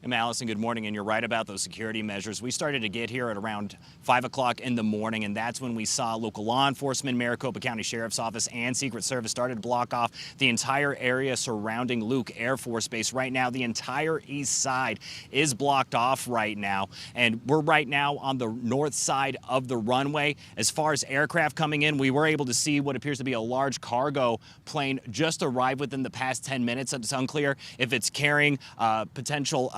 And Allison, good morning. And you're right about those security measures. We started to get here at around 5 o'clock in the morning, and that's when we saw local law enforcement, Maricopa County Sheriff's Office, and Secret Service started to block off the entire area surrounding Luke Air Force Base. Right now, the entire east side is blocked off right now, and we're right now on the north side of the runway. As far as aircraft coming in, we were able to see what appears to be a large cargo plane just arrive within the past 10 minutes. It's unclear if it's carrying potential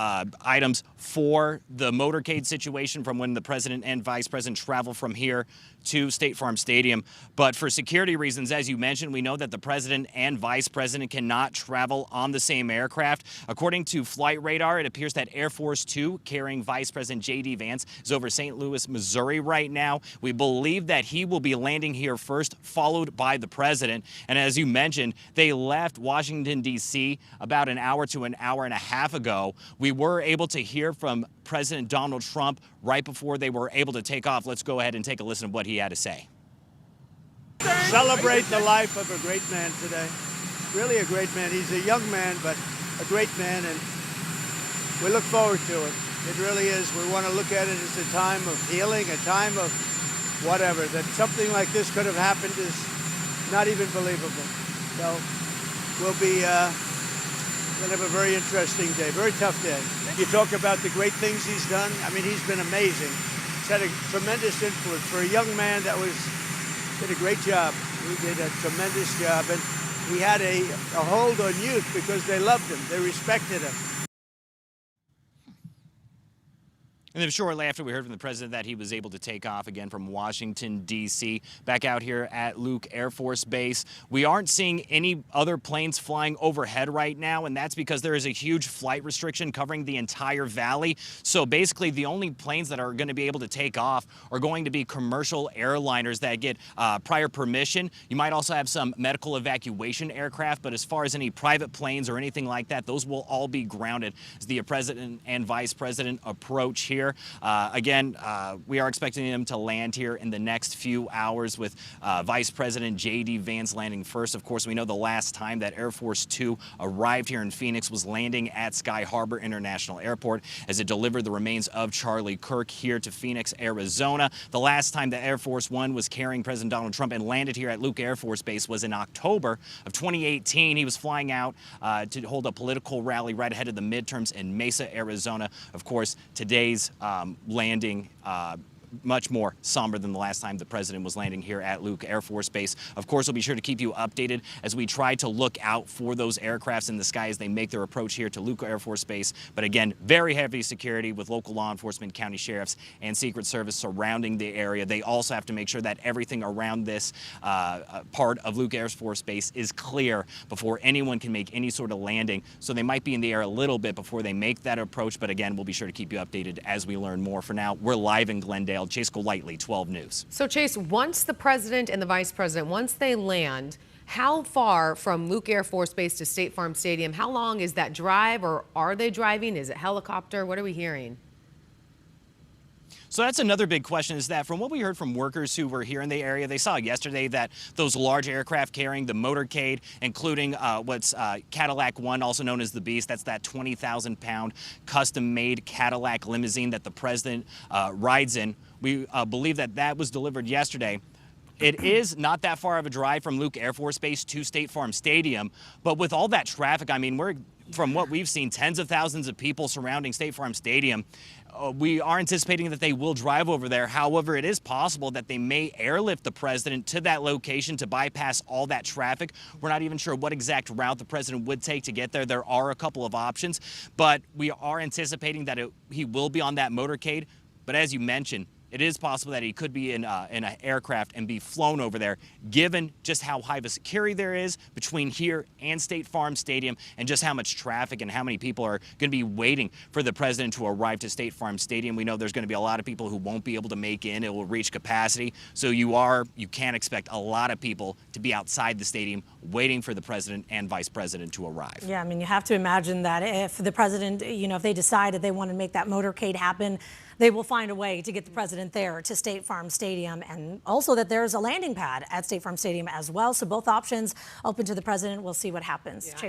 items for the motorcade situation from when the president and vice president travel from here to State Farm Stadium. But for security reasons, as you mentioned, we know that the president and vice president cannot travel on the same aircraft. According to Flight Radar, it appears that Air Force Two, carrying Vice President J.D. Vance, is over St. Louis, Missouri right now. We believe that he will be landing here first, followed by the president. And as you mentioned, they left Washington, D.C. about an hour to an hour and a half ago. We were able to hear from President Donald Trump right before they were able to take off. Let's go ahead and take a listen to what he had to say. Celebrate the life of a great man today. Really a great man. He's a young man, but a great man, and we look forward to it. It really is. We want to look at it as a time of healing, a time of whatever. That something like this could have happened is not even believable. So we'll be going to have a very interesting day, very tough day. You talk about the great things he's done. I mean, he's been amazing. He's had a tremendous influence. For a young man that did a great job. He did a tremendous job. And he had a hold on youth because they loved him. They respected him. And then shortly after, we heard from the president that he was able to take off again from Washington, D.C., back out here at Luke Air Force Base. We aren't seeing any other planes flying overhead right now, and that's because there is a huge flight restriction covering the entire valley. So basically, the only planes that are going to be able to take off are going to be commercial airliners that get prior permission. You might also have some medical evacuation aircraft, but as far as any private planes or anything like that, those will all be grounded as the president and vice president approach here. Again, we are expecting them to land here in the next few hours with Vice President J.D. Vance landing first. Of course, we know the last time that Air Force Two arrived here in Phoenix was landing at Sky Harbor International Airport as it delivered the remains of Charlie Kirk here to Phoenix, Arizona. The last time that Air Force One was carrying President Donald Trump and landed here at Luke Air Force Base was in October of 2018. He was flying out to hold a political rally right ahead of the midterms in Mesa, Arizona. Of course, today's landing much more somber than the last time the president was landing here at Luke Air Force Base. Of course, we'll be sure to keep you updated as we try to look out for those aircrafts in the sky as they make their approach here to Luke Air Force Base. But again, very heavy security with local law enforcement, county sheriffs, and Secret Service surrounding the area. They also have to make sure that everything around this part of Luke Air Force Base is clear before anyone can make any sort of landing. So they might be in the air a little bit before they make that approach. But again, we'll be sure to keep you updated as we learn more. For now, we're live in Glendale. Chase Golightly, 12 News. So Chase, once the president and the vice president, once they land, how far from Luke Air Force Base to State Farm Stadium, how long is that drive, or are they driving? Is it helicopter? What are we hearing? So that's another big question, is that from what we heard from workers who were here in the area, they saw yesterday that those large aircraft carrying the motorcade, including what's Cadillac One, also known as the Beast, that's that 20,000-pound custom-made Cadillac limousine that the president rides in. We believe that that was delivered yesterday. It is not that far of a drive from Luke Air Force Base to State Farm Stadium, but with all that traffic, I mean, from what we've seen, tens of thousands of people surrounding State Farm Stadium. We are anticipating that they will drive over there. However, it is possible that they may airlift the president to that location to bypass all that traffic. We're not even sure what exact route the president would take to get there. There are a couple of options, but we are anticipating that he will be on that motorcade. But as you mentioned, it is possible that he could be in an aircraft and be flown over there, given just how high the security there is between here and State Farm Stadium, and just how much traffic and how many people are going to be waiting for the president to arrive to State Farm Stadium. We know there's going to be a lot of people who won't be able to make in. It will reach capacity. So you can expect a lot of people to be outside the stadium waiting for the president and vice president to arrive. Yeah, I mean, you have to imagine that if the president, if they decided they want to make that motorcade happen, they will find a way to get the president there to State Farm Stadium, and also that there's a landing pad at State Farm Stadium as well. So both options open to the president. We'll see what happens. Yeah. Chase.